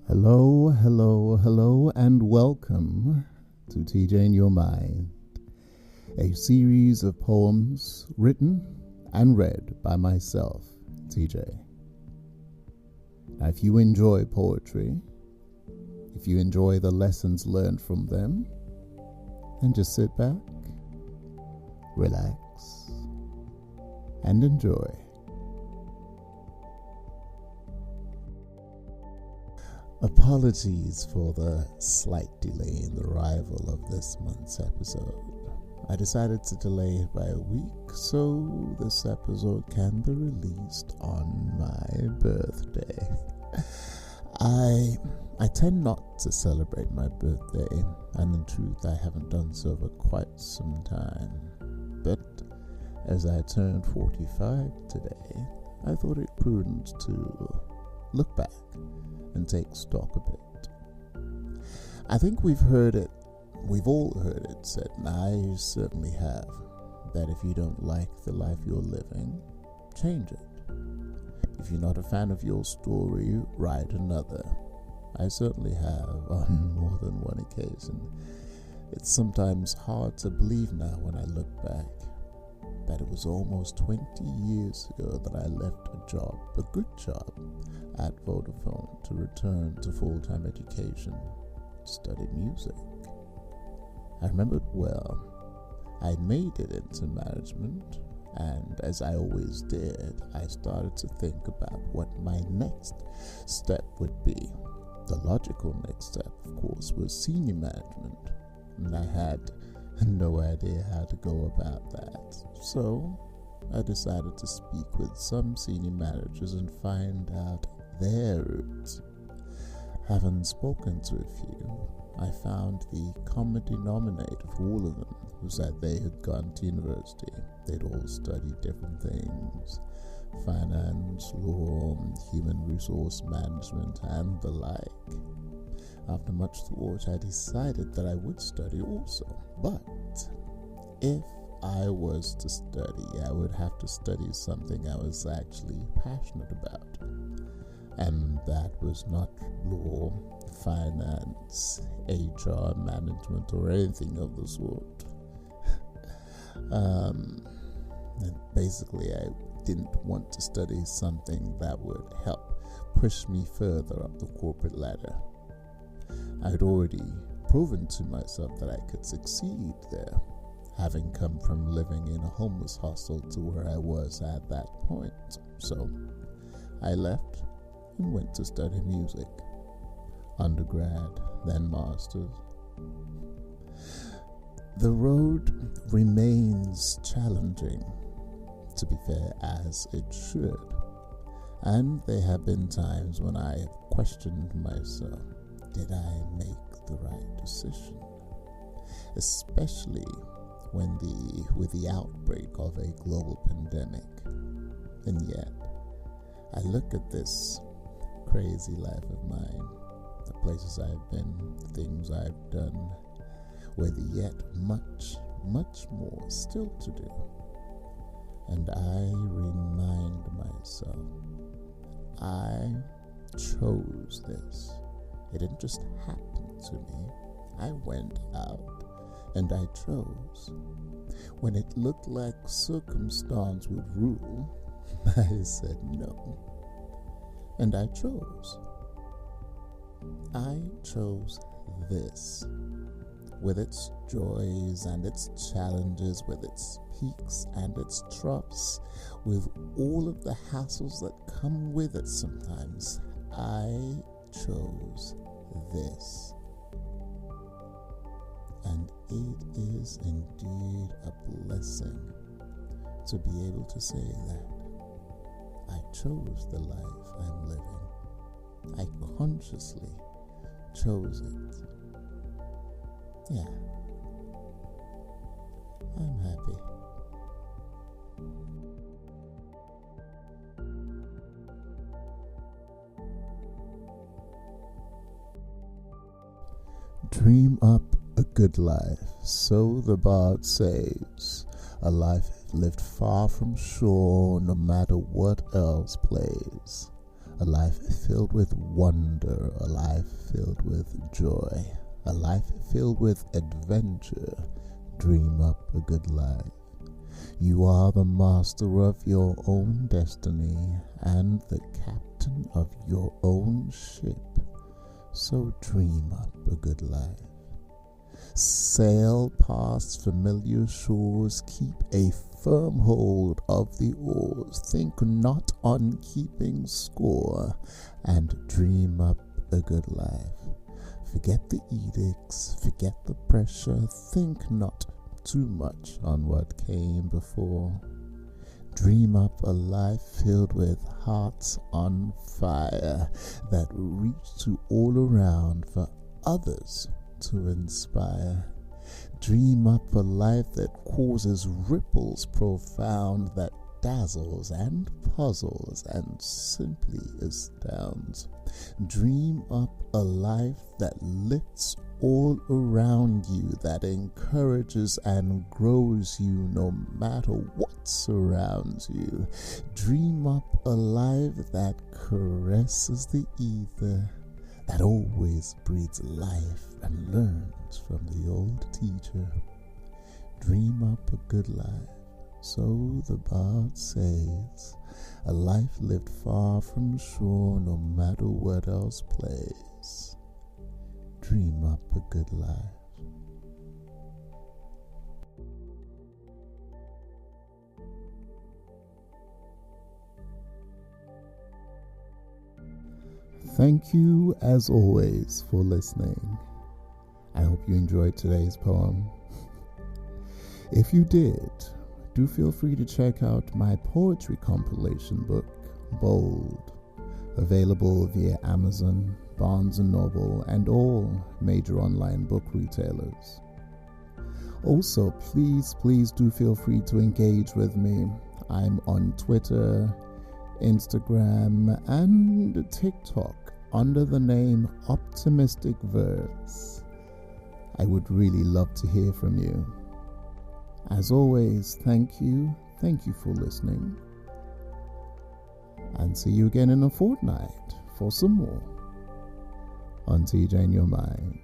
Hello, hello, hello, and welcome to TJ in Your Mind, a series of poems written and read by myself, TJ. Now, if you enjoy poetry, if you enjoy the lessons learned from them, then just sit back, relax, and enjoy. Apologies for the slight delay in the arrival of this month's episode. I decided to delay it by a week so this episode can be released on my birthday. I tend not to celebrate my birthday, and in truth I haven't done so for quite some time. But as I turned 45 today, I thought it prudent to look back and take stock of it. I think we've all heard it said, and I certainly have, that if you don't like the life you're living, change it. If you're not a fan of your story, write another. I certainly have on more than one occasion. It's sometimes hard to believe now when I look back that it was almost 20 years ago that I left a good job at Vodafone to return to full-time education, to study music. I remembered well. I made it into management, and as I always did, I started to think about what my next step would be. The logical next step, of course, was senior management, and I had no idea how to go about that. So I decided to speak with some senior managers and find out their routes. Having spoken to a few, I found the common denominator for all of them was that they had gone to university. They'd all studied different things: finance, law, human resource management, and the like. After much thought, I decided that I would study also. But if I was to study, I would have to study something I was actually passionate about. And that was not law, finance, HR, management, or anything of the sort. And basically, I didn't want to study something that would help push me further up the corporate ladder. I had already proven to myself that I could succeed there, having come from living in a homeless hostel to where I was at that point. So I left and went to study music, undergrad, then master's. The road remains challenging, to be fair, as it should, and there have been times when I have questioned myself, did I make the right decision? Especially with the outbreak of a global pandemic. And yet, I look at this crazy life of mine, the places I've been, the things I've done, with yet much, much more still to do. And I remind myself, I chose this. It didn't just happen to me. I went out and I chose. When it looked like circumstance would rule, I said no. And I chose. I chose this, with its joys and its challenges, with its peaks and its troughs, with all of the hassles that come with it sometimes. I chose this. And it is indeed a blessing to be able to say that I chose the life I'm living. I consciously chose it. Yeah, I'm happy. Dream up a good life, so the bard says, a life lived far from shore, no matter what else plays. A life filled with wonder, a life filled with joy, a life filled with adventure. Dream up a good life. You are the master of your own destiny and the captain of your own ship. So dream up a good life. Sail past familiar shores, keep a firm hold of the oars, think not on keeping score, and dream up a good life. Forget the edicts, forget the pressure, think not too much on what came before. Dream up a life filled with hearts on fire that reach to all around for others to inspire. Dream up a life that causes ripples profound, that dazzles and puzzles and simply astounds. Dream up a life that lifts all around you, that encourages and grows you no matter what surrounds you. Dream up a life that caresses the ether, that always breathes life and learns from the old teacher. Dream up a good life, so the bard says, a life lived far from shore, no matter what else plays. Dream up a good life. Thank you, as always, for listening. I hope you enjoyed today's poem. If you did, do feel free to check out my poetry compilation book, Bold, available via Amazon, Barnes & Noble, and all major online book retailers. Also, please do feel free to engage with me. I'm on Twitter, Instagram, and TikTok under the name Optimistic Verse. I would really love to hear from you. As always, thank you for listening, and see you again in a fortnight for some more on TJ in Your Mind.